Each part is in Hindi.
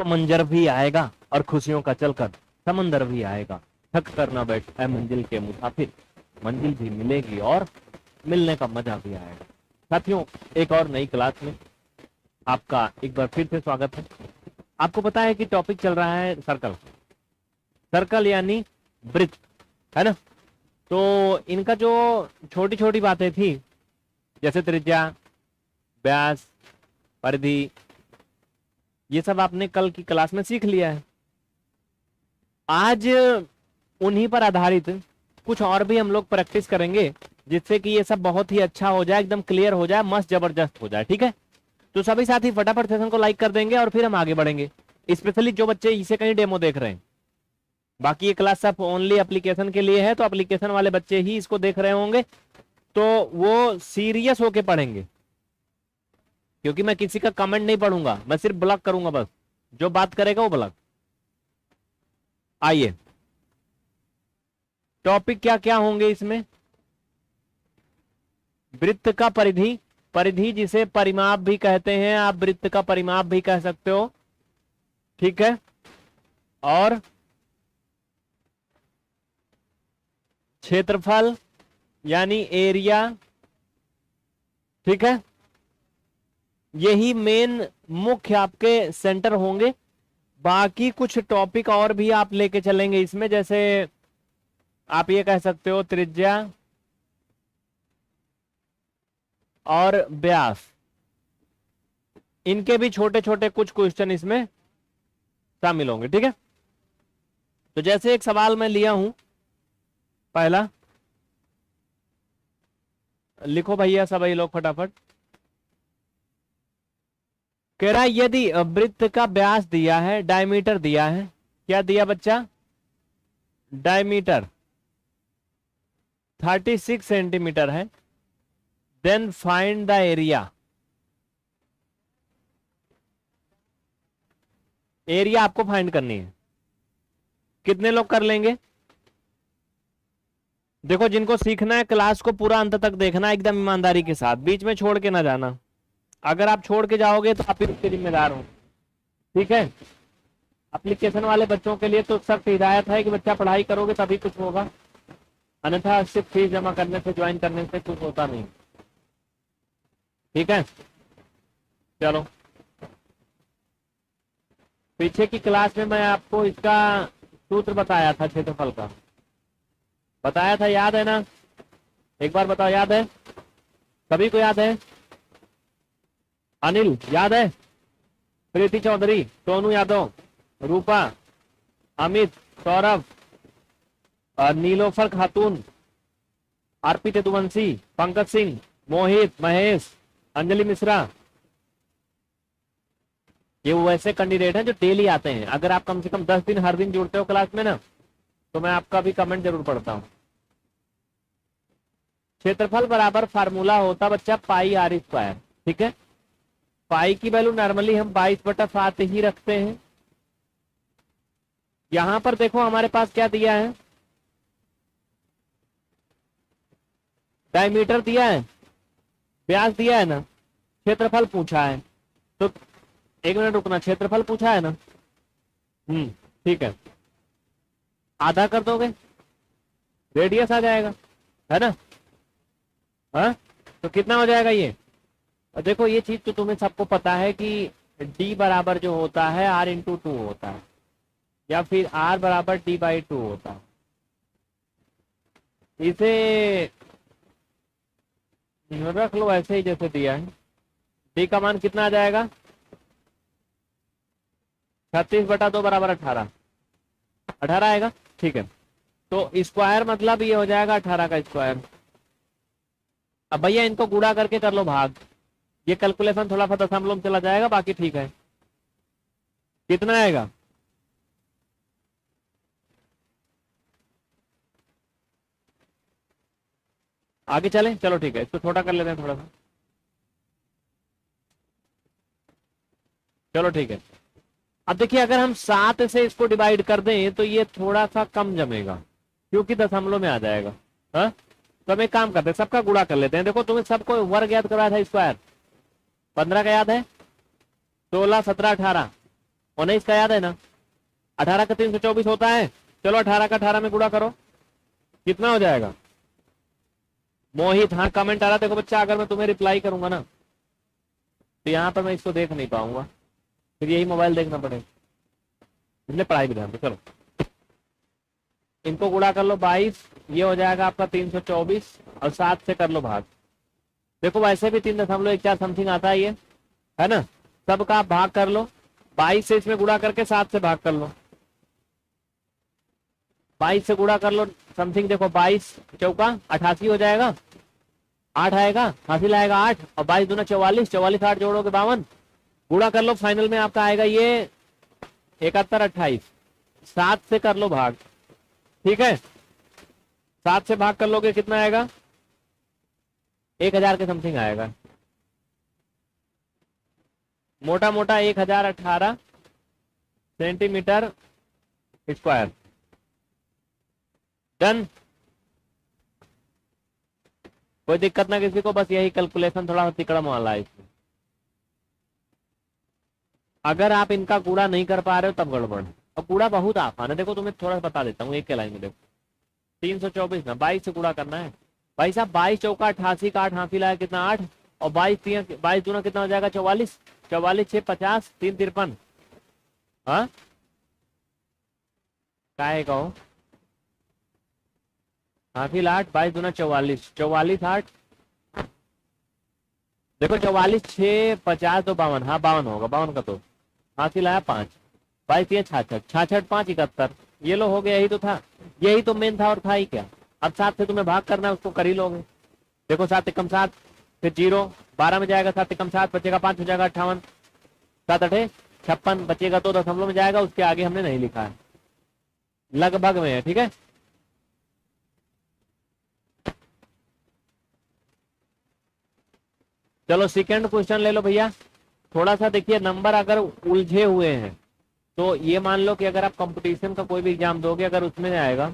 तो मंजर भी आएगा और खुशियों का चलकर समंदर भी आएगा। थक कर ना बैठ ऐ मंजिल के मुसाफिर, मंजिल भी मिलेगी और मिलने का मजा भी आएगा। साथियों, एक और नई क्लास में आपका एक बार फिर से स्वागत है। आपको पता है कि टॉपिक चल रहा है सर्कल। सर्कल यानी वृत्त, है ना। तो इनका जो छोटी छोटी बातें थी, जैसे त्रिज्या, व्यास, परिधि, ये सब आपने कल की क्लास में सीख लिया है। आज उन्हीं पर आधारित कुछ और भी हम लोग प्रैक्टिस करेंगे, जिससे कि ये सब बहुत ही अच्छा हो जाए, एकदम क्लियर हो जाए, मस्त जबरदस्त हो जाए। ठीक है, तो सभी साथी फटाफट सेशन को लाइक कर देंगे और फिर हम आगे बढ़ेंगे। स्पेशली जो बच्चे इसे कहीं डेमो देख रहे हैं, बाकी ये क्लास सब ओनली एप्लीकेशन के लिए है, तो एप्लीकेशन वाले बच्चे ही इसको देख रहे होंगे, तो वो सीरियस होके पढ़ेंगे, क्योंकि मैं किसी का कमेंट नहीं पढ़ूंगा, मैं सिर्फ ब्लॉक करूंगा बस। जो बात करेगा वो ब्लॉक। आइए, टॉपिक क्या क्या होंगे इसमें। वृत्त का परिधि, परिधि जिसे परिमाप भी कहते हैं, आप वृत्त का परिमाप भी कह सकते हो। ठीक है, और क्षेत्रफल यानी एरिया। ठीक है, यही मेन मुख्य आपके सेंटर होंगे। बाकी कुछ टॉपिक और भी आप लेके चलेंगे इसमें, जैसे आप ये कह सकते हो त्रिज्या और व्यास, इनके भी छोटे छोटे कुछ क्वेश्चन इसमें शामिल होंगे। ठीक है, तो जैसे एक सवाल मैं लिया हूं, पहला लिखो भैया सभी लोग फटाफट। कह रहा है यदि वृत्त का व्यास दिया है, डायमीटर दिया है, क्या दिया बच्चा, डायमीटर 36 सेंटीमीटर है, then find the area. Area आपको फाइंड करनी है। कितने लोग कर लेंगे? देखो, जिनको सीखना है क्लास को पूरा अंत तक देखना, एकदम ईमानदारी के साथ, बीच में छोड़ के ना जाना। अगर आप छोड़ के जाओगे तो आप ही उसके जिम्मेदार हो। ठीक है, एप्लीकेशन वाले बच्चों के लिए तो सख्त हिदायत है कि बच्चा पढ़ाई करोगे तभी कुछ होगा, अन्यथा सिर्फ फीस जमा करने से, ज्वाइन करने से कुछ होता नहीं। ठीक है, चलो, पीछे की क्लास में मैं आपको इसका सूत्र बताया था, क्षेत्रफल का बताया था, याद है ना? एक बार बताओ, याद है? सभी को याद है? अनिल याद है? प्रीति चौधरी, सोनू यादव, रूपा, अमित, सौरभ, नीलोफर खातून, अर्पित यदुवंशी, पंकज सिंह, मोहित, महेश, अंजलि मिश्रा, ये वो ऐसे कैंडिडेट हैं जो डेली आते हैं। अगर आप कम से कम 10 दिन हर दिन जुड़ते हो क्लास में ना, तो मैं आपका भी कमेंट जरूर पढ़ता हूं। क्षेत्रफल बराबर फार्मूला होता बच्चा पाई आर स्क्वायर। ठीक है, पाई की वैल्यू नॉर्मली हम 22/7 ही रखते हैं। यहां पर देखो हमारे पास क्या दिया है, डायमीटर दिया है, व्यास दिया है ना, क्षेत्रफल पूछा है। तो एक मिनट रुकना, क्षेत्रफल पूछा है ना, ठीक है, आधा कर दोगे, रेडियस आ जाएगा, है ना? हाँ, तो कितना हो जाएगा ये? और देखो, ये चीज तो तुम्हें सबको पता है कि d बराबर जो होता है r/2 होता है, या फिर r बराबर d/2 होता है। इसे रख लो ऐसे ही जैसे दिया है। d का मान कितना आ जाएगा? 36/2 बराबर 18 आएगा। ठीक है, तो स्क्वायर मतलब ये हो जाएगा 18 का स्क्वायर। अब भैया इनको गुणा करके कर लो भाग, ये कैलकुलेशन थोड़ा सा दशमलव में चला जाएगा, बाकी ठीक है। कितना आएगा? आगे चलें, चलो ठीक है, इसको छोटा कर लेते हैं थोड़ा सा। चलो ठीक है, अब देखिए अगर हम 7 से इसको डिवाइड कर दें तो ये थोड़ा सा कम जमेगा, क्योंकि दशमलव में आ जाएगा। हाँ, तो हम एक काम करते हैं, सबका गुणा कर लेते हैं। देखो, तुम्हें सबको वर्ग याद करवाया था, स्क्वायर 15 का याद है, 16, 17, 18, 19 का याद है ना, 18 का 324 होता है। चलो 18 का 18 में गुणा करो, कितना हो जाएगा? मोहित, हाँ कमेंट आ रहा। देखो बच्चा, अगर मैं तुम्हें रिप्लाई करूंगा ना तो यहाँ पर मैं इसको देख नहीं पाऊंगा, फिर यही मोबाइल देखना पड़ेगा, इसलिए पढ़ाई भी ध्यान दो। चलो इनको गुणा कर लो 22, ये हो जाएगा आपका 324 और 7 से कर लो भाग। देखो वैसे भी 3.14 समथिंग आता है ये, है ना। सबका आप भाग कर लो, 22 से इसमें गुणा करके 7 से भाग कर लो। 22 से गुणा कर लो समथिंग, देखो 22 चौका 88 हो जाएगा, 8 आएगा, हासिल आएगा 8, और 22 दूना 44, 44 8 जोड़ोगे 52, गुणा कर लो, फाइनल में आपका आएगा ये 71 28। 7 से कर लो भाग, ठीक है। 7 से भाग कर लोगे कितना आएगा? 1000 के समथिंग आएगा, मोटा मोटा 1018 सेंटीमीटर स्क्वायर। डन, कोई दिक्कत ना किसी को, बस यही कैलकुलेशन थोड़ा तिकड़म वाला है इसमें। अगर आप इनका कूड़ा नहीं कर पा रहे हो तब गड़बड़ है, और कूड़ा बहुत आसान है। देखो तुम्हें थोड़ा बता देता हूँ एक के लाइन में। देखो 324 ना 22 से कूड़ा करना है भाई साहब। 22 चौका 88 का 8 हासिल आया कितना 8, और 22 दूना कितना हो जाएगा 44, 44 6 50 3 53। हाँ काय कहो, हासिल 8, 22 दूना 44, 44 8, देखो 44 6 50 तो 52, हाँ 52 होगा, 52 का तो हासिल आया 5, 22 ये 66, 66 5 71, ये लो हो गया। यही तो था, यही तो मेन था, और था ही क्या। अब 7 से तुम्हें भाग करना है, उसको कर ही लोगे। देखो 7 एकम 7, फिर 0 12 में जाएगा, 7 एकम 7 बचेगा 5 हो जाएगा 58, 7 8 56 बचेगा, तो दशमलव में जाएगा, उसके आगे हमने नहीं लिखा है, लगभग में है, ठीक है। चलो सेकंड क्वेश्चन ले लो भैया। थोड़ा सा देखिए, नंबर अगर उलझे हुए हैं तो ये मान लो कि अगर आप कंपटीशन का कोई भी एग्जाम दोगे, अगर उसमें आएगा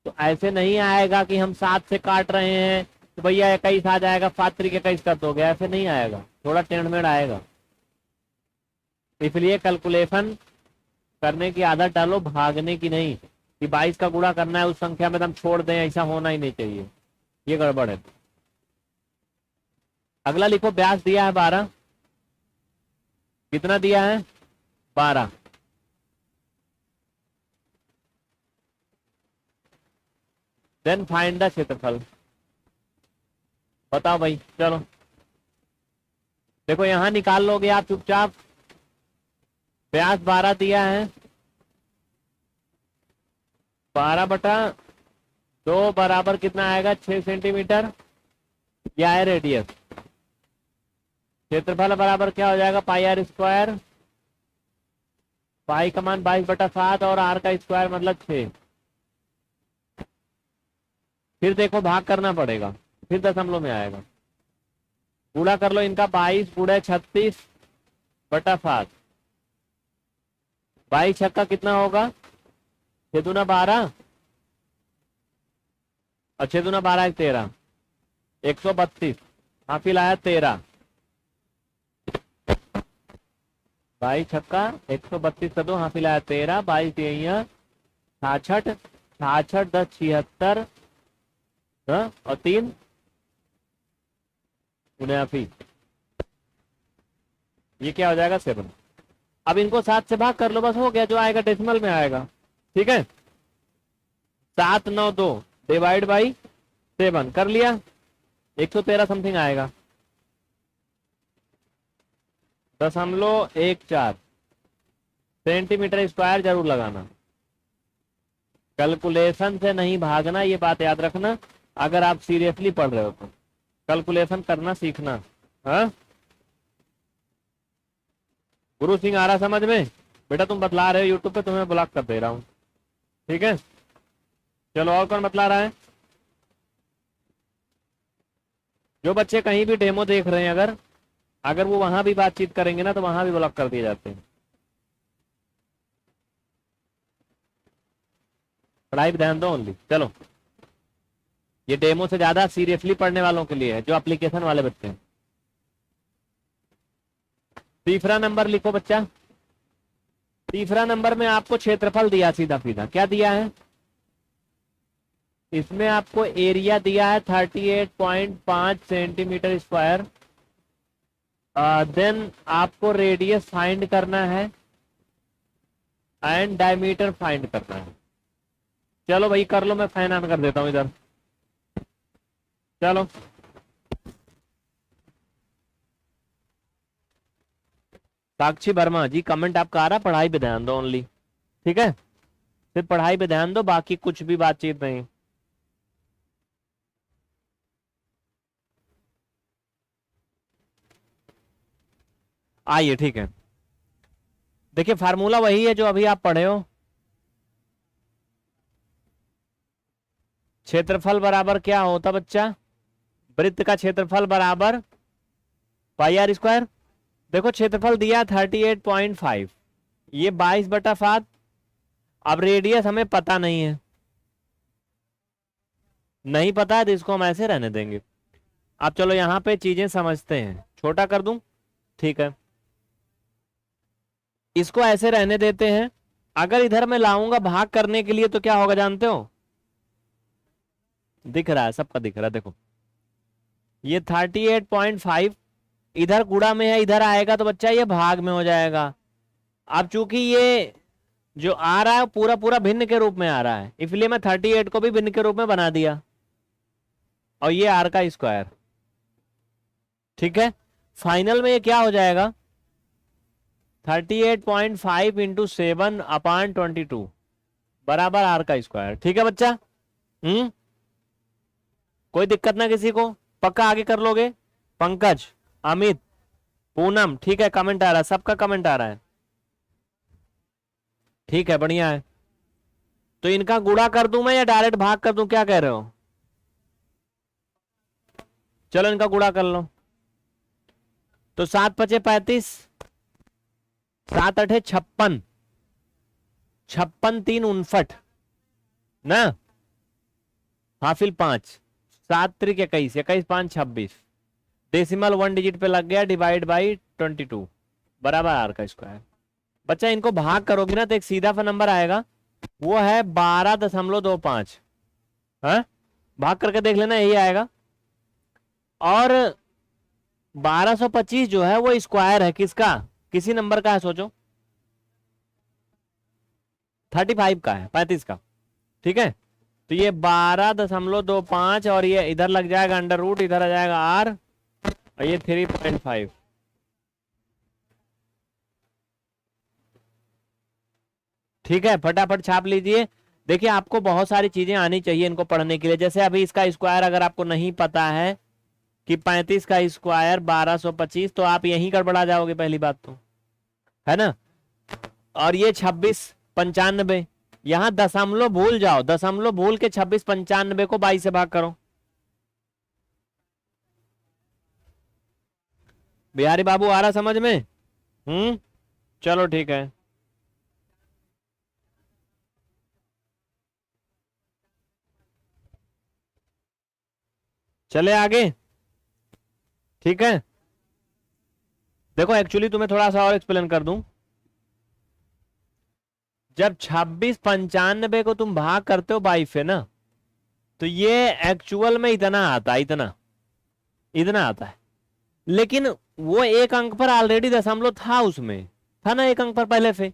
तो ऐसे नहीं आएगा कि हम 7 से काट रहे हैं तो भैया 21 आ जाएगा, 5 तरीके 21 कर दोगे, ऐसे नहीं आएगा, थोड़ा टेढ़मेढ़ आएगा। इसलिए कैलकुलेशन करने की आदत डालो, भागने की नहीं कि 22 का गुणा करना है उस संख्या में, तो हम छोड़ दें, ऐसा होना ही नहीं चाहिए, ये गड़बड़ है। अगला लिखो, ब्याज दिया है 12, कितना दिया है 12, देन फाइंड द क्षेत्रफल। बताओ भाई, चलो देखो यहां निकाल लोगे आप चुपचाप। ब्याज 12 दिया है, 12/2 बराबर कितना आएगा 6 सेंटीमीटर, यह है रेडियस। क्षेत्रफल बराबर क्या हो जाएगा पाई आर स्क्वायर, पाई का मान 22/7 और आर का स्क्वायर मतलब 6। फिर देखो भाग करना पड़ेगा, फिर दशमलव में आएगा, गुणा कर लो इनका, 22 गुणे 36/7, 22 छक्का कितना होगा 6 दूना 12 और 6 दूना 12 13, 132, हासिल आया 13, 22 छक्का 132 का 2 हासिल आया 13, 22 66, 66 10 76 और 3 79, ये क्या हो जाएगा 7। अब इनको 7 से भाग कर लो, बस हो गया, जो आएगा डेसिमल में आएगा, ठीक है। 792 डिवाइड बाई 7 कर लिया, 113 समथिंग आएगा, 0.14 सेंटीमीटर स्क्वायर जरूर लगाना। कैलकुलेशन से नहीं भागना, ये बात याद रखना, अगर आप सीरियसली पढ़ रहे हो तो कैलकुलेशन करना सीखना। हाँ गुरु सिंह आ रहा समझ में? बेटा तुम बतला रहे हो यूट्यूब पे, तुम्हें ब्लॉक कर दे रहा हूँ, ठीक है। चलो और कौन बतला रहा है? जो बच्चे कहीं भी डेमो देख रहे हैं, अगर वो वहां भी बातचीत करेंगे ना तो वहां भी ब्लॉक कर दिए जाते हैं। पढ़ाई पे ध्यान दो ओनली। चलो ये डेमो से ज्यादा सीरियसली पढ़ने वालों के लिए है, जो एप्लीकेशन वाले बच्चे हैं। तीसरा नंबर लिखो बच्चा, तीसरा नंबर में आपको क्षेत्रफल दिया सीधा सीधा, क्या दिया है इसमें आपको एरिया दिया है 38.5 सेंटीमीटर स्क्वायर। देन आपको रेडियस फाइंड करना है एंड डायमीटर फाइंड करना है। चलो भाई कर लो, मैं फैन ऑन कर देता हूं इधर। चलो साक्षी वर्मा जी कमेंट आपका आ रहा, पढ़ाई पे ध्यान दो ओनली, ठीक है, सिर्फ पढ़ाई पे ध्यान दो, बाकी कुछ भी बातचीत नहीं। आइए ठीक है, देखिए फार्मूला वही है जो अभी आप पढ़े हो। क्षेत्रफल बराबर क्या होता बच्चा, वृत्त का क्षेत्रफल बराबर पाई आर स्क्वायर। देखो क्षेत्रफल दिया 38.5, ये 22/7। अब रेडियस हमें पता नहीं है, नहीं पता है तो इसको हम ऐसे रहने देंगे। अब चलो यहां पे चीजें समझते हैं, छोटा कर दूं, ठीक है, इसको ऐसे रहने देते हैं। अगर इधर मैं लाऊंगा भाग करने के लिए तो क्या होगा जानते हो, दिख रहा है, सबका दिख रहा है, देखो ये 38.5 इधर गुणा में है, इधर आएगा तो बच्चा ये भाग में हो जाएगा। अब चूंकि ये जो आ रहा है पूरा पूरा भिन्न के रूप में आ रहा है, इसलिए मैं 38 को भी भिन्न के रूप में बना दिया, और ये आर का स्क्वायर, ठीक है। फाइनल में ये क्या हो जाएगा 38.5 इंटू 7/22 बराबर आर का स्क्वायर, ठीक है बच्चा। कोई दिक्कत ना किसी को, पक्का आगे कर लोगे। पंकज, अमित, पूनम, ठीक है, कमेंट आ रहा है, सबका कमेंट आ रहा है, ठीक है, बढ़िया है। तो इनका गुणा कर दूं मैं या डायरेक्ट भाग कर दूं, क्या कह रहे हो? चलो इनका गुणा कर लो। तो 7×5 = 35, 7×8 = 56, 56 3 59 ना, हाफिल 5, 7 3 21, 21 5 26, डेसिमल 1 डिजिट पे लग गया, डिवाइड बाई 22 बराबर आर का स्क्वायर। बच्चा इनको भाग करोगे ना तो एक सीधा सा नंबर आएगा, वो है 12.25, हाँ भाग करके देख लेना, यही आएगा। और 1225 जो है वो स्क्वायर है किसका, किसी नंबर का है, सोचो 35 का है, 35 का, ठीक है। तो ये 12.25 और ये इधर लग जाएगा अंडर रूट, इधर आ जाएगा आर, और ये 3.5, ठीक है, फटाफट छाप लीजिए। देखिए आपको बहुत सारी चीजें आनी चाहिए इनको पढ़ने के लिए, जैसे अभी इसका स्क्वायर अगर आपको नहीं पता है कि 35 का स्क्वायर 1225, तो आप यहीं गड़बड़ा जाओगे पहली बात तो, है ना। और ये 2695, यहां दशमलव भूल जाओ, दशमलव भूल के 2695 को 22 से भाग करो। बिहारी बाबू आ रहा समझ में? चलो ठीक है, चले आगे, ठीक है। देखो एक्चुअली तुम्हें थोड़ा सा और एक्सप्लेन कर दूं, जब 2695 को तुम भाग करते हो 22 से ना, तो ये एक्चुअल में इतना आता है, इतना इतना आता है, लेकिन वो एक अंक पर ऑलरेडी दशमलव था, उसमें था ना एक अंक पर पहले से,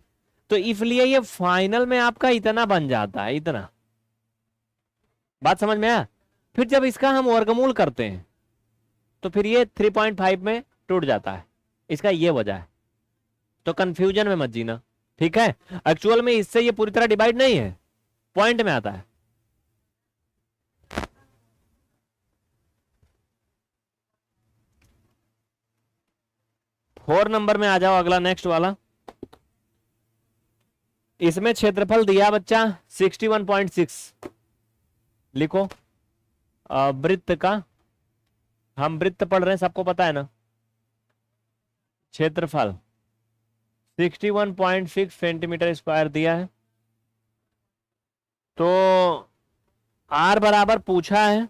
तो इसलिए ये फाइनल में आपका इतना बन जाता है, इतना। बात समझ में आया? फिर जब इसका हम वर्गमूल करते हैं तो फिर ये 3.5 में टूट जाता है, इसका ये वजह है, तो कंफ्यूजन में मत जीना, ठीक है। एक्चुअल में इससे ये पूरी तरह डिवाइड नहीं है, पॉइंट में आता है। फोर नंबर में आ जाओ, अगला नेक्स्ट वाला। इसमें क्षेत्रफल दिया बच्चा 61.6, लिखो वृत्त का, हम वृत्त पढ़ रहे हैं, सबको पता है ना। क्षेत्रफल 61.6 सेंटीमीटर स्क्वायर दिया है, तो आर बराबर पूछा है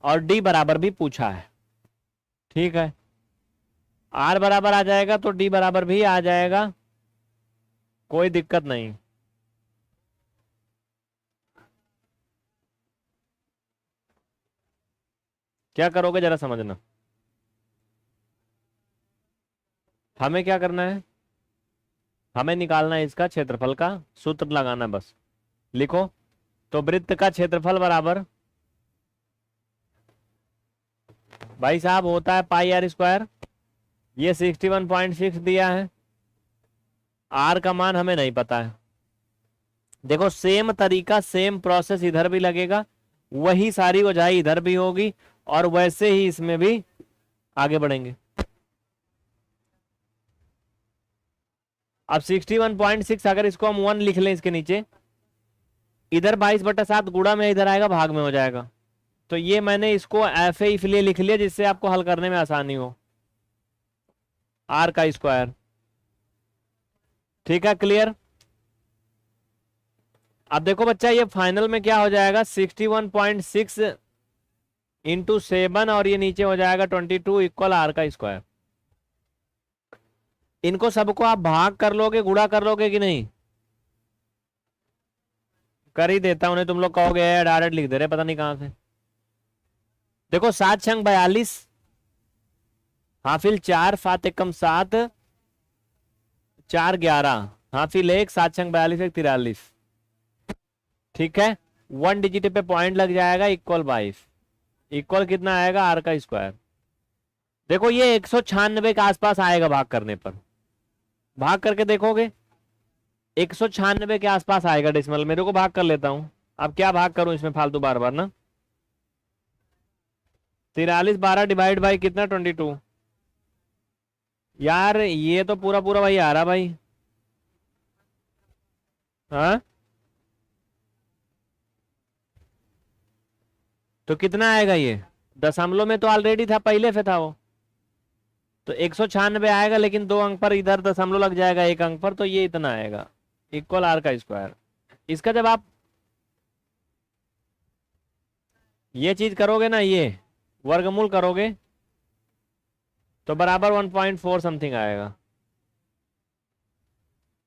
और डी बराबर भी पूछा है, ठीक है। आर बराबर आ जाएगा तो डी बराबर भी आ जाएगा, कोई दिक्कत नहीं। क्या करोगे जरा समझना। हमें क्या करना है, हमें निकालना है इसका क्षेत्रफल का सूत्र लगाना है बस। लिखो, तो वृत्त का क्षेत्रफल बराबर भाई साहब होता है पाई आर स्क्वायर। ये 61.6 दिया है, आर का मान हमें नहीं पता है। देखो सेम तरीका सेम प्रोसेस इधर भी लगेगा, वही सारी वजाई इधर भी होगी और वैसे ही इसमें भी आगे बढ़ेंगे। अब 61.6 अगर इसको हम 1 लिख लें इसके नीचे, इधर 22/7 गुणा में इधर आएगा भाग में हो जाएगा। तो ये मैंने इसको ऐसे इसलिए लिख लिया जिससे आपको हल करने में आसानी हो, आर का स्क्वायर। ठीक है, क्लियर। अब देखो बच्चा ये फाइनल में क्या हो जाएगा, 61.6 इंटू 7 और ये नीचे हो जाएगा 22 इक्वल आर का स्क्वायर। इनको सबको आप भाग कर लोगे, गुणा कर लोगे कि नहीं? कर ही देता हूं, तुम लोग कहोगे डायरेक्ट लिख दे रहे पता नहीं कहां से। देखो 7 छंग 42, हाफिल 4 फात एकम 7 4 11, हाफिल 1 7 छंग 42 1 43। ठीक है, 1 डिजिट पे पॉइंट लग जाएगा इक्वल 22, इक्वल कितना आएगा आर का स्क्वायर। देखो ये 196 के आसपास आएगा भाग करने पर, भाग करके देखोगे 196 के आसपास आएगा डेसिमल। मेरे को भाग कर लेता हूं, अब क्या भाग करूं इसमें फालतू बार बार ना। 43 12 डिवाइड बाई कितना 22। यार ये तो पूरा पूरा भाई आ रहा भाई। हाँ तो कितना आएगा ये, दशमलव में तो ऑलरेडी था, पहले से था वो, तो 196 आएगा, लेकिन 2 अंक पर इधर दशमलव लग जाएगा 1 अंक पर, तो ये इतना आएगा इक्वल आर का स्क्वायर। इसका जब आप ये चीज करोगे ना, ये वर्गमूल करोगे तो बराबर 1.4 समथिंग आएगा,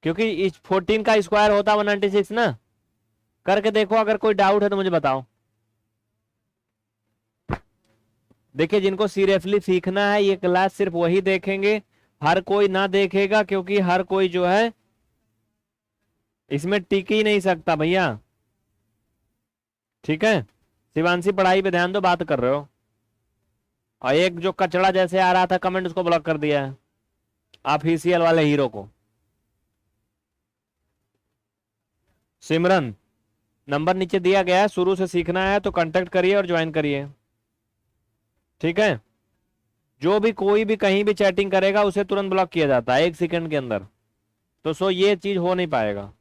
क्योंकि इस 14 का स्क्वायर होता 196 ना। करके देखो, अगर कोई डाउट है तो मुझे बताओ। देखिए जिनको सीरियसली सीखना है ये क्लास सिर्फ वही देखेंगे, हर कोई ना देखेगा, क्योंकि हर कोई जो है इसमें टिक ही नहीं सकता भैया। ठीक है, शिवांशी पढ़ाई पे ध्यान दो, बात कर रहे हो। और एक जो कचड़ा जैसे आ रहा था कमेंट, उसको ब्लॉक कर दिया है, ऑफिशियल वाले हीरो को। सिमरन नंबर नीचे दिया गया है, शुरू से सीखना है तो कांटेक्ट करिए और ज्वाइन करिए। ठीक है, जो भी कोई भी कहीं भी चैटिंग करेगा उसे तुरंत ब्लॉक किया जाता है 1 सेकंड के अंदर, तो सो ये चीज हो नहीं पाएगा।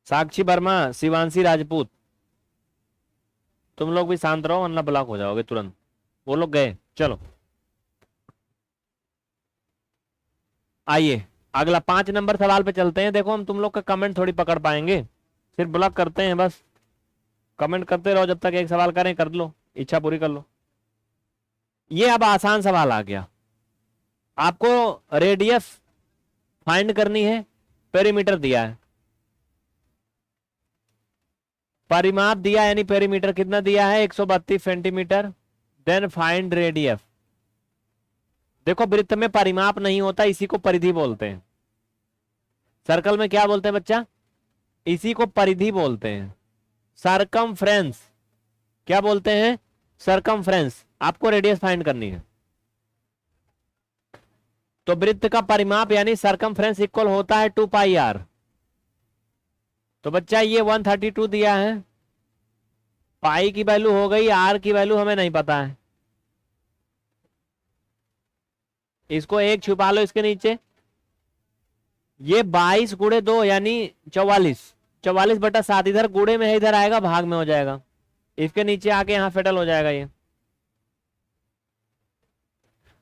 साक्षी वर्मा, शिवांशी राजपूत, तुम लोग भी शांत रहो वरना ब्लॉक हो जाओगे तुरंत। वो लोग गए, चलो आइए अगला 5 नंबर सवाल पे चलते हैं। देखो हम तुम लोग का कमेंट थोड़ी पकड़ पाएंगे, सिर्फ ब्लॉक करते हैं बस। कमेंट करते रहो जब तक एक सवाल करें, कर लो, इच्छा पूरी कर लो। ये अब आसान सवाल आ गया, आपको रेडियस फाइंड करनी है, पेरीमीटर दिया है, परिमाप दिया यानी पेरीमीटर कितना दिया है 132 सेंटीमीटर, देन फाइंड रेडियस। देखो वृत्त में परिमाप नहीं होता, इसी को परिधि बोलते हैं। सर्कल में क्या बोलते हैं बच्चा, इसी को परिधि बोलते हैं। सरकमफ्रेंस क्या बोलते हैं, सरकमफ्रेंस। आपको रेडियस फाइंड करनी है, तो वृत्त का परिमाप यानी सरकमफ्रेंस इक्वल होता है 2 पाई आर। तो बच्चा ये 132 दिया है, पाई की वैल्यू हो गई, आर की वैल्यू हमें नहीं पता है, इसको 1 छुपा लो इसके नीचे। ये 22 गुणे 2 यानी 44, 44/7 इधर गुणे में है, इधर आएगा भाग में हो जाएगा, इसके नीचे आके यहां फेटल हो जाएगा। ये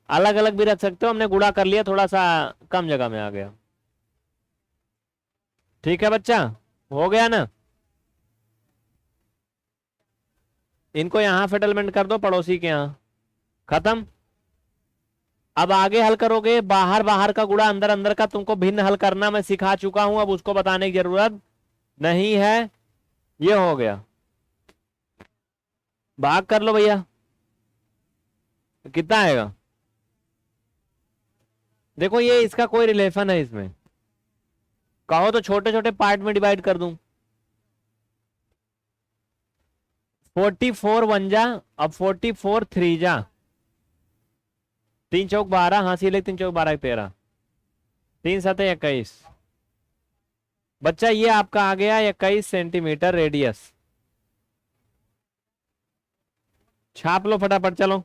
अलग अलग भी रख सकते हो, हमने गुणा कर लिया, थोड़ा सा कम जगह में आ गया। ठीक है बच्चा, हो गया ना। इनको यहां सेटलमेंट कर दो, पड़ोसी के यहां, खत्म। अब आगे हल करोगे, बाहर बाहर का गुणा अंदर अंदर का तुमको भिन्न हल करना मैं सिखा चुका हूं, अब उसको बताने की जरूरत नहीं है। ये हो गया, भाग कर लो भैया, कितना आएगा? देखो ये इसका कोई रिलेशन है इसमें, कहो तो छोटे छोटे पार्ट में डिवाइड कर दूं। 44 वन जा, अब 44 थ्री जा, 3 चौक 12, हाँ सी 3 चौक 12 13, 3 सतह 21। बच्चा ये आपका आ गया 21 सेंटीमीटर रेडियस। छाप लो फटाफट, चलो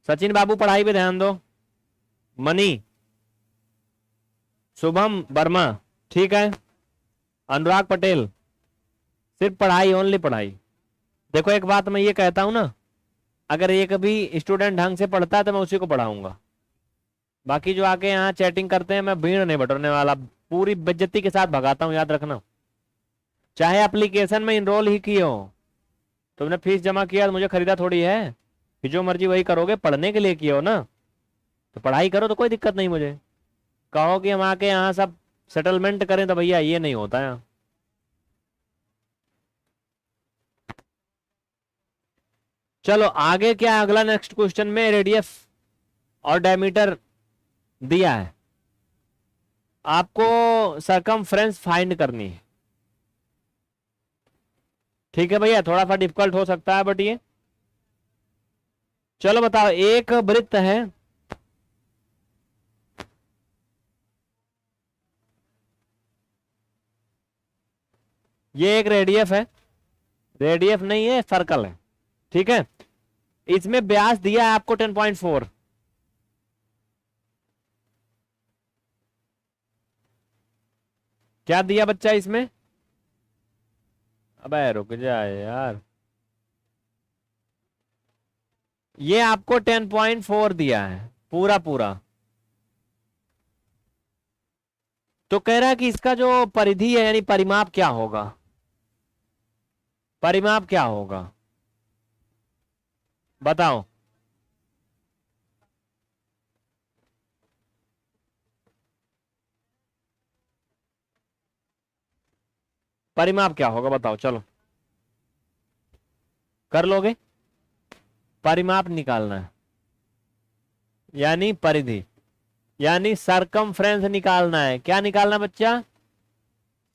सचिन बाबू पढ़ाई पे ध्यान दो। मनी, शुभम वर्मा, ठीक है, अनुराग पटेल, सिर्फ पढ़ाई, ओनली पढ़ाई। देखो एक बात मैं ये कहता हूं ना, अगर एक भी स्टूडेंट ढंग से पढ़ता है तो मैं उसी को पढ़ाऊंगा, बाकी जो आके यहाँ चैटिंग करते हैं मैं भीड़ नहीं बटोरने वाला, पूरी बेइज्जती के साथ भगाता हूँ, याद रखना। चाहे एप्लीकेशन में इनरोल ही किए हो, तुमने फीस जमा किया तो मुझे खरीदा थोड़ी है कि जो मर्जी वही करोगे, पढ़ने के लिए किए हो ना, तो पढ़ाई करो तो कोई दिक्कत नहीं मुझे। कहो कि हम आके यहाँ सब सेटलमेंट करें तो भैया ये नहीं होता है। चलो आगे क्या, अगला नेक्स्ट क्वेश्चन में रेडियस और डायमीटर दिया है, आपको सरकमफ्रेंस फाइंड करनी है। ठीक है भैया, थोड़ा सा डिफिकल्ट हो सकता है बट ये, चलो बताओ, एक वृत्त है, ये एक रेडियस है, रेडियस नहीं है सर्कल है, ठीक है, इसमें व्यास दिया है आपको 10.4, क्या दिया बच्चा इसमें? अबे रुक जाए यार, ये आपको 10.4 दिया है पूरा पूरा, तो कह रहा है कि इसका जो परिधि है यानी परिमाप क्या होगा, परिमाप क्या होगा बताओ। परिमाप क्या होगा बताओ, चलो कर लोगे? परिमाप निकालना है यानी परिधि, यानी सरकमफ्रेंस निकालना है। क्या निकालना बच्चा?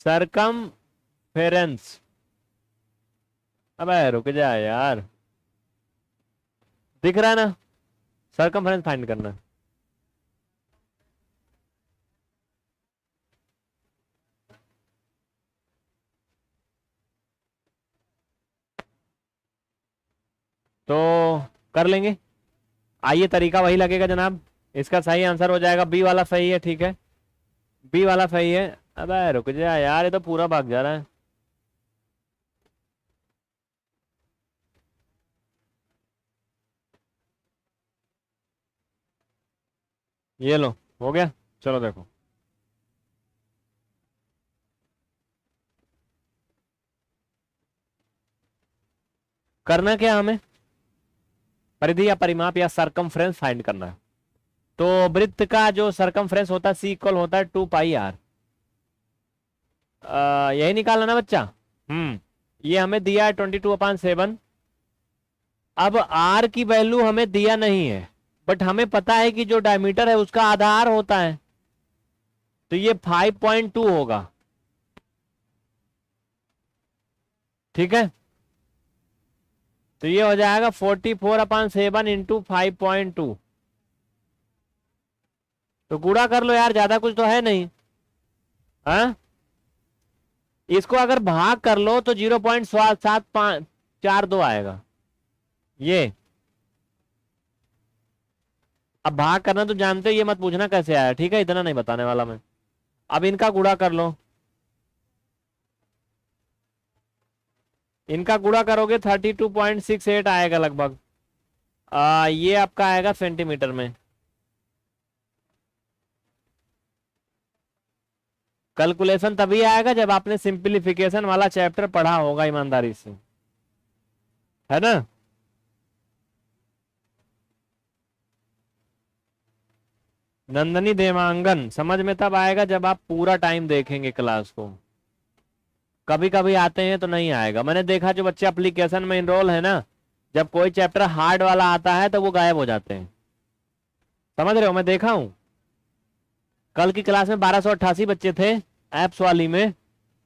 सरकमफेरेंस। अबे रुक जा यार, दिख रहा है ना, सरकमफेरेंस फाइंड करना है। तो कर लेंगे, आइए तरीका वही लगेगा जनाब, इसका सही आंसर हो जाएगा बी वाला सही है, ठीक है, बी वाला सही है। अबे रुक जा यार, ये तो पूरा भाग जा रहा है। ये लो हो गया, चलो देखो, करना क्या हमें, परिधि या परिमाप या सरकमफ्रेंस फाइंड करना है। तो वृत्त का जो सरकमफ्रेंस होता है सी इक्वल होता है 2 पाई आर, यही निकालना ना बच्चा। ये हमें दिया है 22/7। अब आर की वैल्यू हमें दिया नहीं है, बट हमें पता है कि जो डायमीटर है उसका आधार होता है, तो ये 5.2 होगा, ठीक है, तो ये हो जाएगा 44/7 इंटू 5.2। तो गुणा कर लो यार, ज्यादा कुछ तो है नहीं, हाँ, इसको अगर भाग कर लो तो 0.7542 आएगा ये। अब भाग करना तो जानते हो, ये मत पूछना कैसे आया, ठीक है, इतना नहीं बताने वाला मैं। अब इनका गुणा कर लो, इनका गुणा करोगे 32.68 आएगा लगभग, ये आपका आएगा सेंटीमीटर में। कैलकुलेशन तभी आएगा जब आपने सिंपलीफिकेशन वाला चैप्टर पढ़ा होगा ईमानदारी से, है ना। नंदनी देवांगन समझ में तब आएगा जब आप पूरा टाइम देखेंगे क्लास को। कभी कभी आते हैं तो नहीं आएगा। मैंने देखा जो बच्चे एप्लीकेशन में इनरोल है ना, जब कोई चैप्टर हार्ड वाला आता है तो वो गायब हो जाते हैं। समझ रहे हो, मैं देखा हूं। कल की क्लास में 1288 बच्चे थे एप्स वाली में।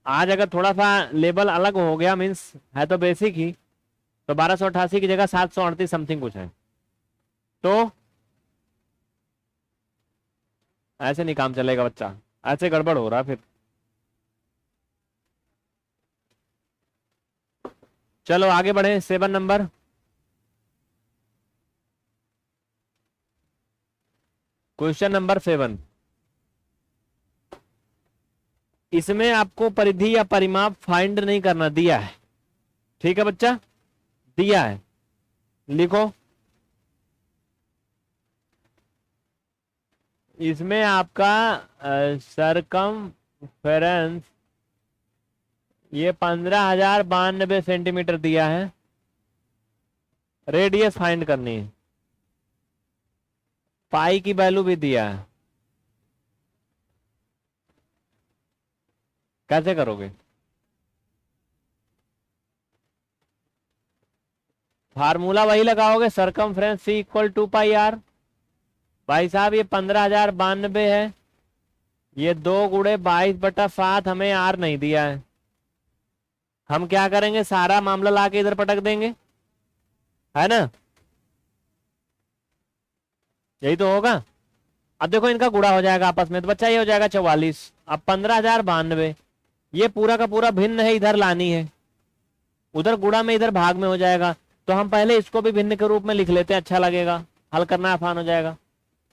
आज अगर थोड़ा सा लेवल अलग हो गया, मीन्स है तो बेसिक ही, तो 1288 की जगह 738 समथिंग कुछ है। तो ऐसे नहीं काम चलेगा बच्चा, ऐसे गड़बड़ हो रहा है फिर। चलो आगे बढ़े। 7 नंबर, क्वेश्चन नंबर 7। इसमें आपको परिधि या परिमाप फाइंड नहीं करना, दिया है। ठीक है बच्चा, दिया है, लिखो। इसमें आपका सरकमफेरेंस ये 15,092 सेंटीमीटर दिया है। रेडियस फाइंड करनी है। पाई की वैल्यू भी दिया है। कैसे करोगे? फार्मूला वही लगाओगे, circumference C equal to pi R. भाई साहब ये 15,092 है, ये 2 × 22/7, हमें आर नहीं दिया है। हम क्या करेंगे, सारा मामला लाके इधर पटक देंगे, है ना? यही तो होगा। अब देखो इनका गुणा हो जाएगा आपस में, तो बच्चा ये हो जाएगा 44। अब 15,092 ये पूरा का पूरा भिन्न है, इधर लानी है, उधर गुणा में इधर भाग में हो जाएगा। तो हम पहले इसको भी भिन्न के रूप में लिख लेते हैं, अच्छा लगेगा, हल करना आसान हो जाएगा।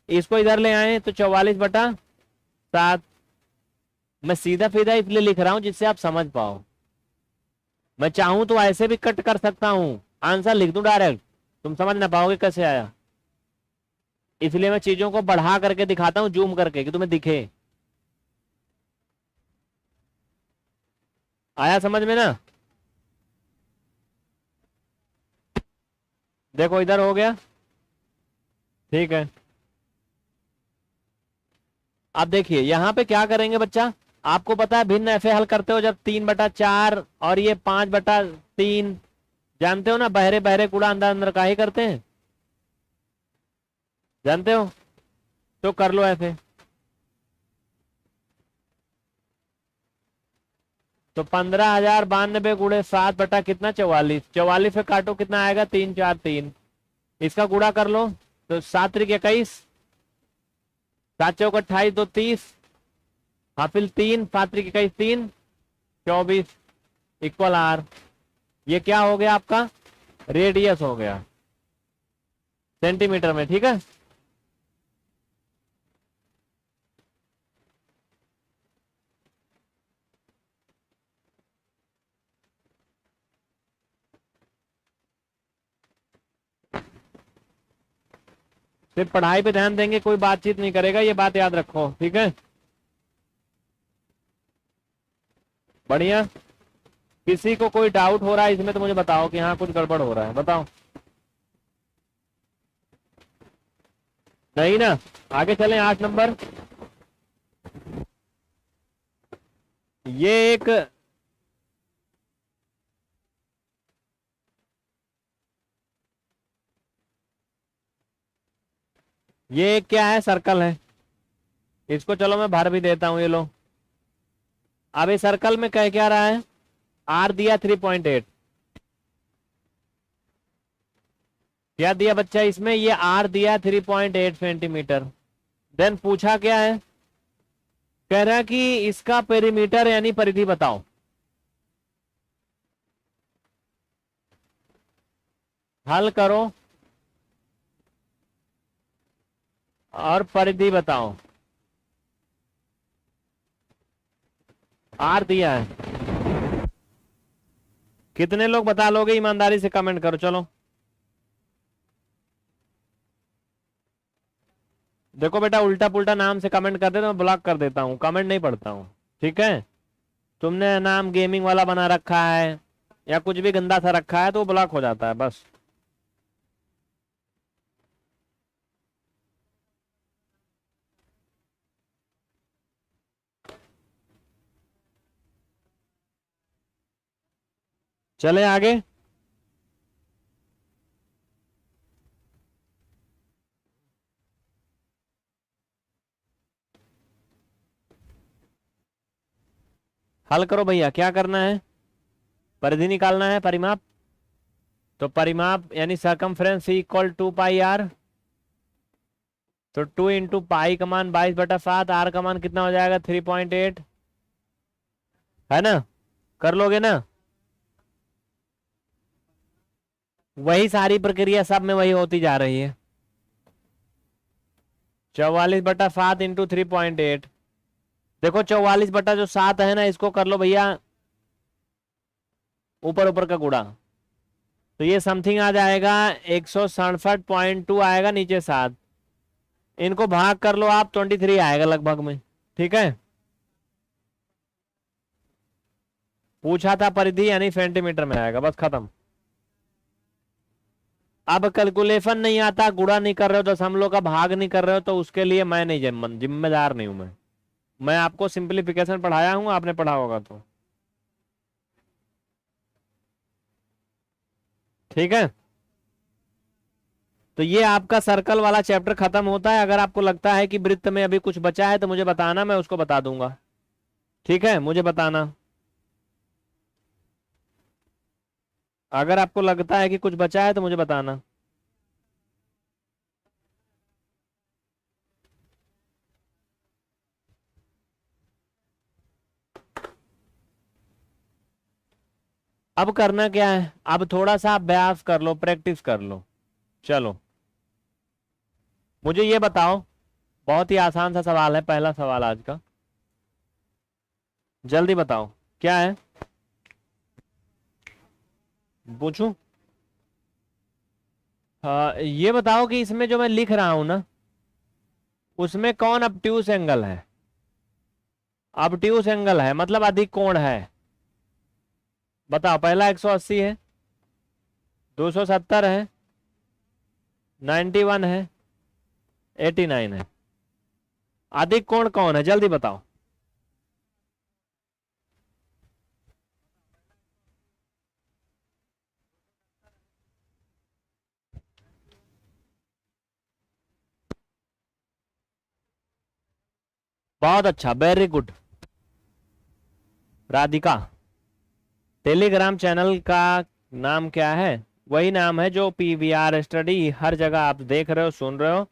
इसको इधर ले आए तो 44/7। मैं सीधा सीधा इसलिए लिख रहा हूं जिससे आप समझ पाओ। मैं चाहूं तो ऐसे भी कट कर सकता हूं, आंसर लिख दूं डायरेक्ट, तुम समझ ना पाओगे कैसे आया। इसलिए मैं चीजों को बढ़ा करके दिखाता हूं, जूम करके, कि तुम्हें दिखे। आया समझ में ना? देखो इधर हो गया, ठीक है। अब देखिए यहां पे क्या करेंगे बच्चा, आपको पता है भिन्न ऐसे हल करते हो जब 3/4 और ये 5/3, जानते हो ना, बहरे बहरे कूड़ा अंदर अंदर का ही करते हैं, जानते हो? तो कर लो ऐसे। तो 15,092 × 7 बटा कितना, 44। 44 से काटो कितना आएगा, 3 4 3। इसका गुणा कर लो तो 7 × 21, 7 चौक 28, 2 30, हाफिल 3, 7 × 21 3, 24 इक्वल आर। ये क्या हो गया आपका, रेडियस हो गया सेंटीमीटर में, ठीक है। सिर्फ पढ़ाई पे ध्यान देंगे, कोई बातचीत नहीं करेगा, ये बात याद रखो, ठीक है। बढ़िया। किसी को कोई डाउट हो रहा है इसमें तो मुझे बताओ कि हाँ कुछ गड़बड़ हो रहा है, बताओ। नहीं ना, आगे चलें। 8 नंबर, ये एक क्या है, सर्कल है। इसको चलो मैं भर भी देता हूं, ये लो। अब इस सर्कल में कह क्या रहा है, आर दिया 3.8। क्या दिया बच्चा इसमें, ये आर दिया 3.8 सेंटीमीटर। देन पूछा क्या है, कह रहा है कि इसका पेरीमीटर यानी परिधि बताओ। हल करो और परिधि बताओ। आर दिया है, कितने लोग बता लोगे, ईमानदारी से कमेंट करो। चलो देखो बेटा, उल्टा पुल्टा नाम से कमेंट करते तो मैं ब्लॉक कर देता हूँ, कमेंट नहीं पढ़ता हूँ, ठीक है। तुमने नाम गेमिंग वाला बना रखा है या कुछ भी गंदा सा रखा है तो वो ब्लॉक हो जाता है बस। चले आगे। हल करो भैया, क्या करना है? परिधि निकालना है, परिमाप। तो परिमाप यानी circumference equal to pi R. तो 2 इंटू पाई का मान 22/7, आर का मान कितना हो जाएगा 3.8, है ना? कर लोगे ना? वही सारी प्रक्रिया सब में वही होती जा रही है। 44/7 इंटू 3.8। देखो 44/7 है ना, इसको कर लो भैया ऊपर ऊपर का गुणा। तो ये समथिंग आ जाएगा 167.2 आएगा, नीचे 7। इनको भाग कर लो आप, 23 आएगा लगभग में। ठीक है, पूछा था परिधि यानी सेंटीमीटर में आएगा, बस खत्म। अब कैलकुलेशन नहीं आता, गुणा नहीं कर रहे हो, दशमलव का भाग नहीं कर रहे हो, तो उसके लिए मैं नहीं जिम्मेदार नहीं हूं। मैं आपको सिंप्लीफिकेशन पढ़ाया हूं, आपने पढ़ा होगा तो। ठीक है, तो ये आपका सर्कल वाला चैप्टर खत्म होता है। अगर आपको लगता है कि वृत्त में अभी कुछ बचा है तो मुझे बताना, मैं उसको बता दूंगा। ठीक है, मुझे बताना अगर आपको लगता है कि कुछ बचा है तो मुझे बताना। अब करना क्या है, अब थोड़ा सा अभ्यास कर लो, प्रैक्टिस कर लो। चलो मुझे ये बताओ, बहुत ही आसान सा सवाल है, पहला सवाल आज का, जल्दी बताओ क्या है, पूछूं? हाँ, ये बताओ कि इसमें जो मैं लिख रहा हूं ना, उसमें कौन ऑब्ट्यूस एंगल है? ऑब्ट्यूस एंगल है मतलब अधिक कोण है। बताओ, पहला 180 है, 270 है, 91 है, 89 है। अधिक कोण कौन है, जल्दी बताओ। बहुत अच्छा, very good Radhika. Telegram channel का नाम क्या है? वही नाम है जो पीवीआर स्टडी, हर जगह आप देख रहे हो, सुन रहे हो,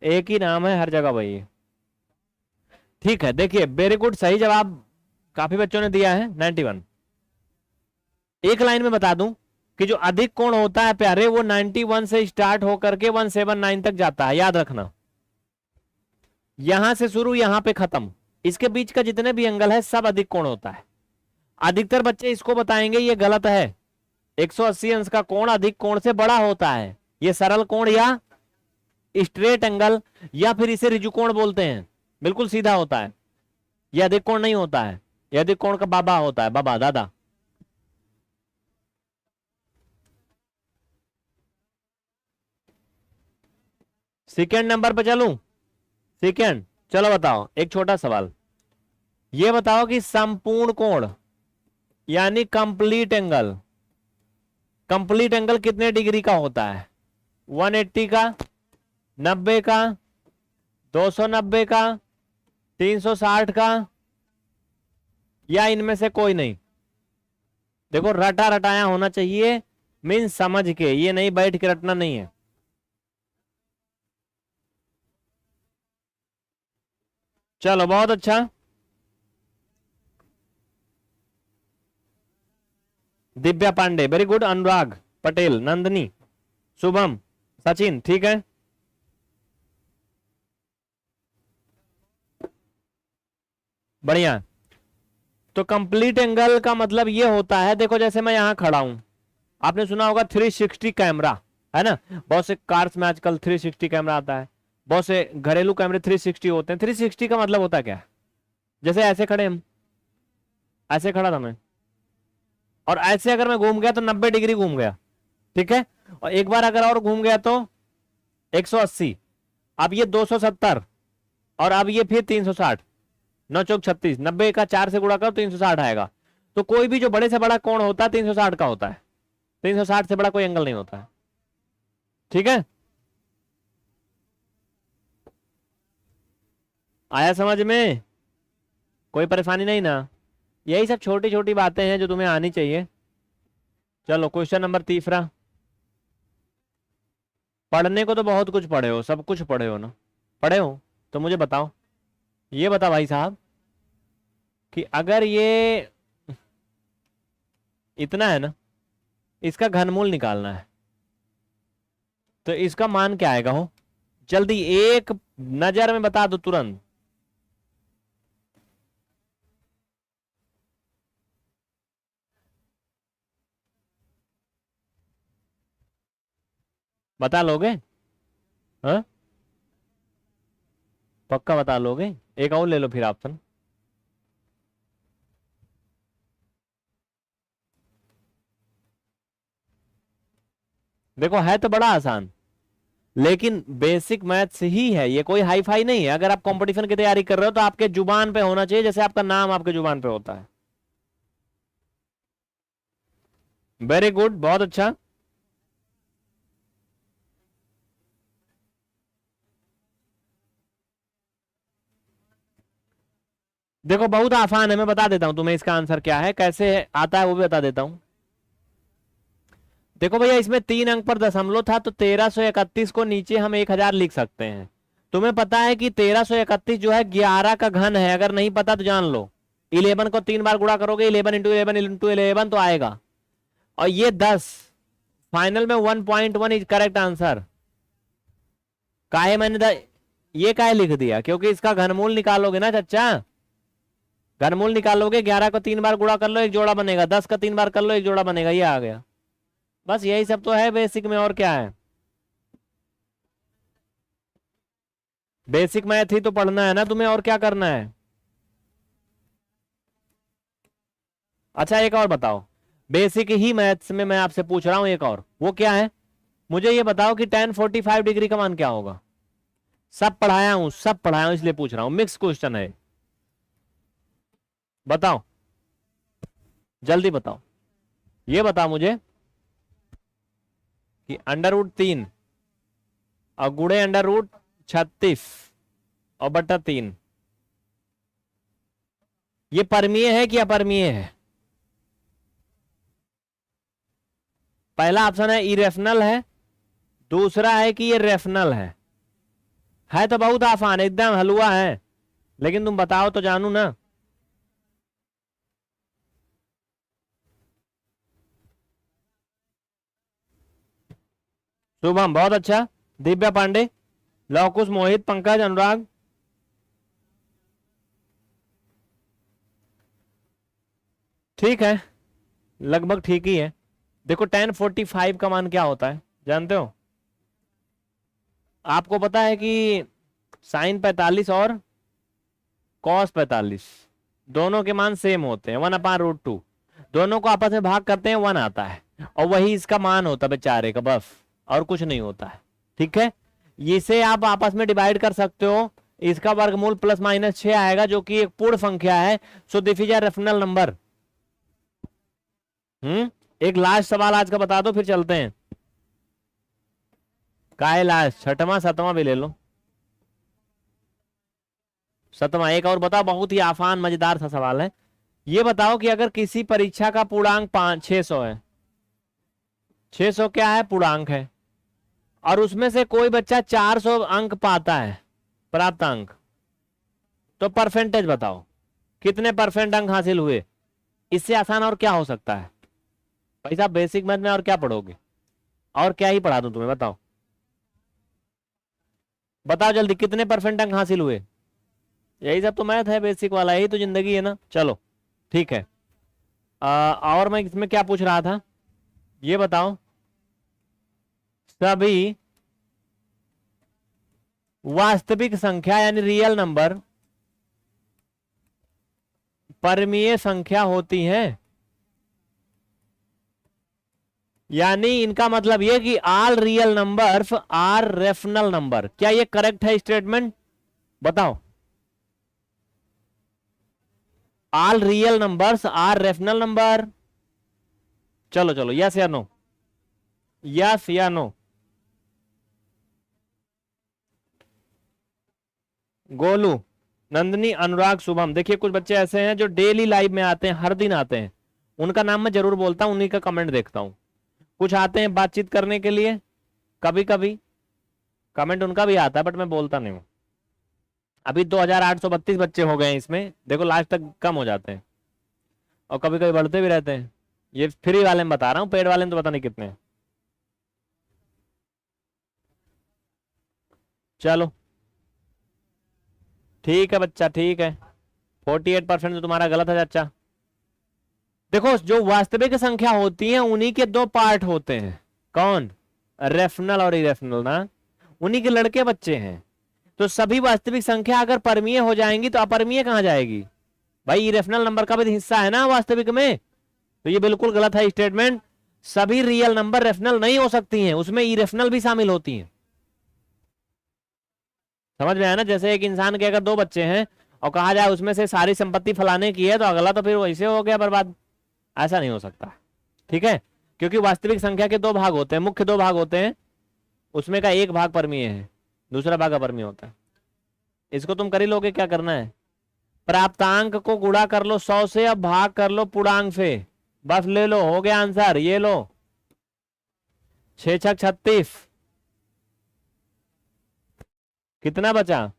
एक ही नाम है हर जगह, वही है। ठीक है, देखिए वेरी गुड, सही जवाब काफी बच्चों ने दिया है, 91। एक लाइन में बता दूं कि जो अधिक कोण होता है प्यारे, वो 91 से स्टार्ट होकर के 179 तक जाता है, याद रखना। यहां से शुरू, यहां पे खत्म, इसके बीच का जितने भी एंगल है सब अधिक कोण होता है। अधिकतर बच्चे इसको बताएंगे ये गलत है। 180 अंश का कोण अधिक कोण से बड़ा होता है। ये सरल कोण या स्ट्रेट एंगल या फिर इसे ऋजु कोण बोलते हैं, बिल्कुल सीधा होता है। ये अधिक कोण नहीं होता है, ये अधिक कोण का बाबा होता है, बाबा दादा। सेकेंड नंबर पे चलूं? सेकेंड, चलो बताओ एक छोटा सवाल। ये बताओ कि संपूर्ण कोण यानी कंप्लीट एंगल, कंप्लीट एंगल कितने डिग्री का होता है? 180 का, 90 का, 290 का, 360 का, या इनमें से कोई नहीं? देखो रटा रटाया होना चाहिए, मीन समझ के, ये नहीं बैठ के रटना नहीं है। चलो बहुत अच्छा, दिव्या पांडे वेरी गुड, अनुराग पटेल, नंदनी, शुभम, सचिन, ठीक है। बढ़िया। तो कंप्लीट एंगल का मतलब ये होता है, देखो जैसे मैं यहां खड़ा हूं, आपने सुना होगा 360 कैमरा, है ना? बहुत से कार्स में आजकल 360 कैमरा आता है, बहुत से घरेलू कैमरे 360 होते हैं। 360 का मतलब होता है क्या? जैसे ऐसे खड़े हम, ऐसे खड़ा था मैं, और ऐसे अगर मैं घूम गया तो 90 डिग्री घूम गया, ठीक है। और एक बार अगर और घूम गया तो 180, अब ये 270, और अब ये फिर 360, 9 चौक 36, 90 का 4 से गुणा करो 360 आएगा। तो कोई भी जो बड़े से बड़ा कोण होता है 360 का होता है, 360 से बड़ा कोई एंगल नहीं होता है। ठीक है, आया समझ में? कोई परेशानी नहीं ना? यही सब छोटी छोटी बातें हैं जो तुम्हें आनी चाहिए। चलो क्वेश्चन नंबर तीसरा। पढ़ने को तो बहुत कुछ पढ़े हो, सब कुछ पढ़े हो ना? पढ़े हो तो मुझे बताओ, ये बता भाई साहब कि अगर ये इतना है ना, इसका घनमूल निकालना है, तो इसका मान क्या आएगा? हो जल्दी एक नजर में बता दो तुरंत। बता लोगे? हाँ पक्का बता लोगे? एक और ले लो फिर ऑप्शन। देखो है तो बड़ा आसान, लेकिन बेसिक मैथ्स ही है ये, कोई हाई फाई नहीं है। अगर आप कंपटीशन की तैयारी कर रहे हो तो आपके जुबान पे होना चाहिए, जैसे आपका नाम आपके जुबान पे होता है। वेरी गुड, बहुत अच्छा। देखो बहुत आसान है, मैं बता देता हूं तुम्हें इसका आंसर क्या है, कैसे आता है वो भी बता देता हूं। देखो भैया, इसमें 3 अंक पर दशमलव था, तो 1331 को नीचे हम 1000 लिख सकते हैं। तुम्हें पता है कि 1331 जो है 11 का घन है, अगर नहीं पता तो जान लो। 11 को 3 बार गुणा करोगे, 11 × 11 × 11 तो आएगा। और ये 10, फाइनल में 1.1 इज करेक्ट आंसर। काहे मैंने ये काहे लिख दिया? क्योंकि इसका घनमूल निकालोगे ना चच्चा, घनमूल निकालोगे, 11 को 3 बार गुणा कर लो एक जोड़ा बनेगा, 10 का 3 बार कर लो एक जोड़ा बनेगा, ये आ गया। बस यही सब तो है बेसिक में, और क्या है? बेसिक मैथ ही तो पढ़ना है ना तुम्हें, और क्या करना है? अच्छा एक और बताओ, बेसिक ही मैथ्स में मैं आपसे पूछ रहा हूं एक और, वो क्या है? मुझे ये बताओ कि tan 45 डिग्री का मान क्या होगा? सब पढ़ाया हूं, सब पढ़ाया हूं, इसलिए पूछ रहा हूं, मिक्स क्वेश्चन है। बताओ जल्दी बताओ, ये बताओ मुझे कि √3 और गुणे √36 और बटा 3, ये परमीय है कि अपरमीय है? पहला ऑप्शन है इरेशनल है, दूसरा है कि ये रेशनल है तो बहुत आसान, एकदम हलवा है, लेकिन तुम बताओ तो जानू ना। शुभम बहुत अच्छा, दिव्या पांडे, लौकुश, मोहित, पंकज, अनुराग। ठीक है, लगभग ठीक ही है। देखो tan 45 का मान क्या होता है जानते हो? आपको पता है कि sin 45 और cos 45 दोनों के मान सेम होते हैं, 1/√2। दोनों को आपस में भाग करते हैं, 1 आता है, और वही इसका मान होता है बेचारे का, बस और कुछ नहीं होता है। ठीक है, इसे आप आपस में डिवाइड कर सकते हो, इसका वर्गमूल +- 6 आएगा, जो कि एक पूर्ण संख्या है। So this is a rational number. एक लास्ट सवाल आज का बता दो, फिर चलते हैं। काय लास्ट? छठवां सातवां भी ले लो। सातवां एक और बताओ, बहुत ही आसान मजेदार सा सवाल है। ये बताओ कि अगर किसी परीक्षा का पूर्णांक 600 है, 600 क्या है? पूर्णांक है, और उसमें से कोई बच्चा 400 अंक पाता है, प्राप्त अंक, तो परसेंटेज बताओ कितने परसेंट अंक हासिल हुए? इससे आसान और क्या हो सकता है? भाई साहब बेसिक मैथ में और क्या पढ़ोगे, और क्या ही पढ़ा दूं तुम्हें? बताओ बताओ जल्दी, कितने परसेंट अंक हासिल हुए? यही सब तो मैथ है, बेसिक वाला, यही तो जिंदगी है ना। चलो ठीक है। और मैं इसमें क्या पूछ रहा था, ये बताओ, सभी वास्तविक संख्या यानी रियल नंबर परमीय संख्या होती हैं, यानी इनका मतलब ये कि all real numbers are rational number. क्या ये करेक्ट है स्टेटमेंट? बताओ। All real numbers are rational number. चलो चलो, यस या नो, यस या नो। गोलू, नंदनी, अनुराग, शुभम। देखिए कुछ बच्चे ऐसे हैं जो डेली लाइव में आते हैं, हर दिन आते हैं, उनका नाम मैं जरूर बोलता हूं, उन्हीं का कमेंट देखता हूं। कुछ आते हैं बातचीत करने के लिए, कभी कभी कमेंट उनका भी आता है, बट मैं बोलता नहीं हूं। अभी 2832 बच्चे हो गए हैं इसमें, देखो लास्ट तक कम हो जाते हैं और कभी कभी बढ़ते भी रहते हैं। ये फ्री वाले में बता रहा हूँ, पेड वाले में तो पता नहीं कितने हैं। चलो ठीक है बच्चा, ठीक है। 48% तो तुम्हारा गलत है चाचा। देखो जो वास्तविक संख्या होती है उन्हीं के दो पार्ट होते हैं। कौन? रेफनल और इरेफनल ना, उन्हीं के लड़के बच्चे हैं। तो सभी वास्तविक संख्या अगर परमीय हो जाएंगी तो अपरमीय कहां जाएगी भाई? इरेफनल नंबर का भी हिस्सा है ना वास्तविक में। तो ये बिल्कुल गलत है स्टेटमेंट। सभी रियल नंबर रेफनल नहीं हो सकती हैं, उसमें इरेफनल भी शामिल होती हैं। समझ में आया ना? जैसे एक इंसान के अगर दो बच्चे हैं और कहा जाए उसमें से सारी संपत्ति फलाने की है, तो अगला तो फिर वैसे हो गया बर्बाद। ऐसा नहीं हो सकता, ठीक है? क्योंकि वास्तविक संख्या के दो भाग होते हैं, मुख्य दो भाग होते हैं, उसमें का एक भाग परमीय है, दूसरा भाग अपरमीय होता है। इसको तुम कर ही लोगे। क्या करना है? प्राप्तांक को गुणा कर लो 100 से, अब भाग कर लो पूर्णांक से, बस ले लो, हो गया आंसर। ये लो 6 6 36, कितना बचा?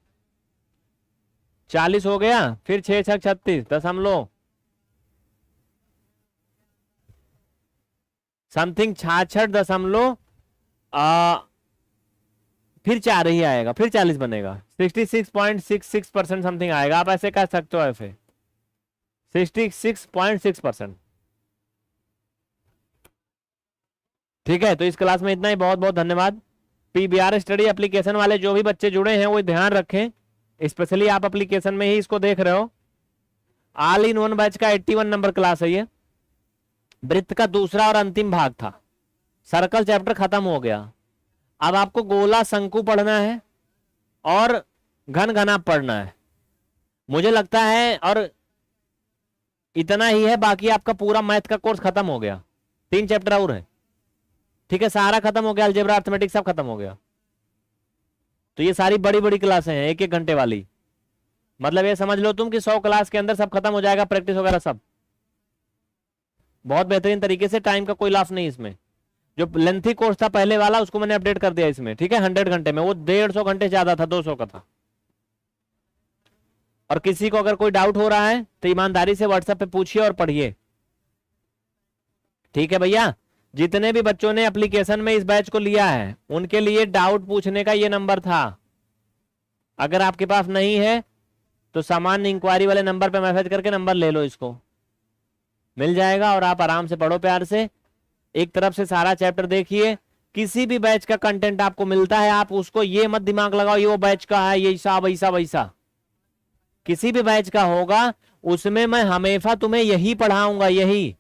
40 हो गया, फिर 6 6 36 दशमलव समथिंग 66 फिर 4 ही आएगा, फिर 40 बनेगा, 66.66% समथिंग आएगा। आप ऐसे कह सकते हो ऐसे 66.6%। ठीक है, तो इस क्लास में इतना ही। बहुत बहुत धन्यवाद। पीबीआर स्टडी एप्लीकेशन वाले जो भी बच्चे जुड़े हैं वो ध्यान रखें, स्पेशली आप एप्लीकेशन में ही इसको देख रहे हो। ऑल इन वन बैच का 81 नंबर क्लास है ये। वृत्त का दूसरा और अंतिम भाग था। सर्कल चैप्टर खत्म हो गया। अब आपको गोला शंकु पढ़ना है और घन घनाभ पढ़ना है, मुझे लगता है। और इतना ही है, बाकी आपका पूरा मैथ का कोर्स खत्म हो गया। 3 चैप्टर और है, ठीक है? सारा खत्म हो गया, अलजेब्रा अर्थमेटिक्स सब खत्म हो गया। तो ये सारी बड़ी बड़ी क्लासें हैं, 1 1 घंटे वाली। मतलब ये समझ लो तुम कि 100 क्लास के अंदर सब खत्म हो जाएगा, प्रैक्टिस वगैरह सब बहुत बेहतरीन तरीके से। टाइम का कोई लाफ नहीं इसमें। जो लेंथी कोर्स था पहले वाला, उसको मैंने अपडेट कर दिया इसमें, ठीक है? 100 घंटे में, वो 150 घंटे ज्यादा था, 200 का था। और किसी को अगर कोई डाउट हो रहा है तो ईमानदारी से व्हाट्सएप पे पूछिए और पढ़िए, ठीक है भैया? जितने भी बच्चों ने एप्लीकेशन में इस बैच को लिया है उनके लिए डाउट पूछने का ये नंबर था। अगर आपके पास नहीं है तो सामान्य इंक्वायरी वाले नंबर पे मैसेज करके नंबर ले लो, इसको मिल जाएगा और आप आराम से पढ़ो प्यार से। एक तरफ से सारा चैप्टर देखिए। किसी भी बैच का कंटेंट आपको मिलता है, आप उसको ये मत दिमाग लगाओ ये वो बैच का है, ये ऐसा वैसा वैसा। किसी भी बैच का होगा उसमें मैं हमेशा तुम्हें यही पढ़ाऊंगा, यही।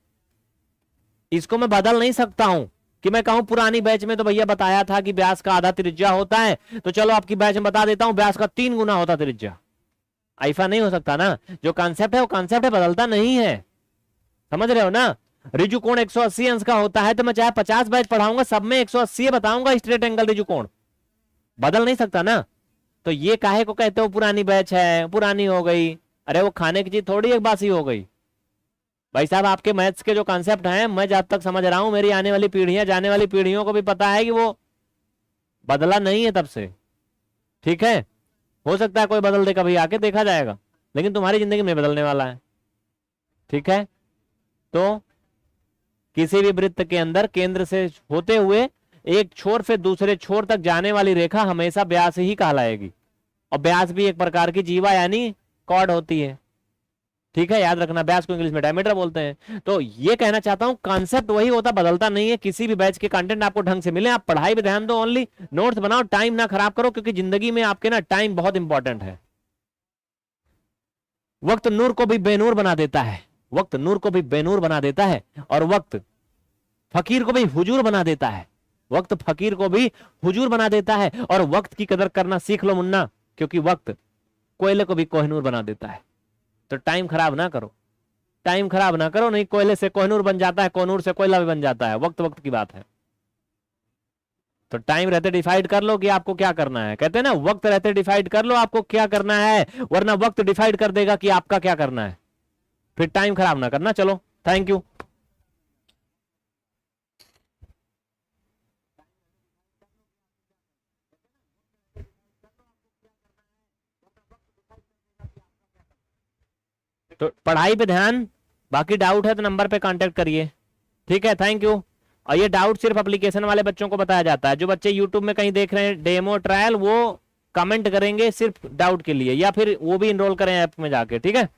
इसको मैं बदल नहीं सकता हूं कि मैं कहूं पुरानी बैच में तो भैया बताया था कि व्यास का आधा त्रिज्या होता है, तो चलो आपकी बैच में बता देता हूं व्यास का 3 गुना होता त्रिज्या। ऐसा नहीं हो सकता ना। जो कॉन्सेप्ट है वो कॉन्सेप्ट है, बदलता नहीं है। समझ रहे हो ना? रिजु कोण 180 अंश का होता है, तो मैं चाहे 50 बैच पढ़ाऊंगा, सब में 180 बताऊंगा स्ट्रेट एंगल रिजु कोण। बदल नहीं सकता ना। तो ये काहे को कहते हो पुरानी बैच है, पुरानी हो गई? अरे वो खाने की चीज थोड़ी एक बासी हो गई भाई साहब। आपके मैथ्स के जो कॉन्सेप्ट हैं, मैं जब तक समझ रहा हूं, मेरी आने वाली पीढ़ियां, जाने वाली पीढ़ियों को भी पता है कि वो बदला नहीं है तब से, ठीक है? हो सकता है कोई बदल दे, कभी आके देखा जाएगा, लेकिन तुम्हारी जिंदगी में बदलने वाला है, ठीक है? तो किसी भी वृत्त के अंदर केंद्र से होते हुए एक छोर से दूसरे छोर तक जाने वाली रेखा हमेशा व्यास ही कहलाएगी। और व्यास भी एक प्रकार की जीवा यानी कॉर्ड होती है, ठीक है? याद रखना, व्यास को इंग्लिश में डायमीटर बोलते हैं। तो ये कहना चाहता हूं कॉन्सेप्ट वही होता, बदलता नहीं है। किसी भी बैच के कंटेंट आपको ढंग से मिले, आप पढ़ाई पे ध्यान दो, ओनली नोट्स बनाओ, टाइम ना खराब करो, क्योंकि जिंदगी में आपके ना टाइम बहुत इंपॉर्टेंट है। वक्त नूर को भी बेनूर बना देता है, वक्त नूर को भी बेनूर बना देता है, और वक्त फकीर को भी हुजूर बना देता है, वक्त फकीर को भी हुजूर बना देता है। और वक्त की कदर करना सीख लो मुन्ना, क्योंकि वक्त कोयले को भी कोहिनूर बना देता है। तो टाइम खराब ना करो, टाइम खराब ना करो, नहीं कोयले से कोहिनूर बन जाता है, कोहिनूर से कोयला भी बन जाता है, वक्त वक्त की बात है। तो टाइम रहते डिसाइड कर लो कि आपको क्या करना है, कहते हैं ना वक्त रहते डिसाइड कर लो आपको क्या करना है, वरना वक्त डिसाइड कर देगा कि आपका क्या करना है। फिर टाइम खराब ना करना। चलो थैंक यू। तो पढ़ाई पे ध्यान, बाकी डाउट है तो नंबर पे कांटेक्ट करिए, ठीक है, थैंक यू। और ये डाउट सिर्फ एप्लीकेशन वाले बच्चों को बताया जाता है, जो बच्चे यूट्यूब में कहीं देख रहे हैं डेमो ट्रायल, वो कमेंट करेंगे सिर्फ डाउट के लिए, या फिर वो भी इनरोल करें ऐप में जाके, ठीक है।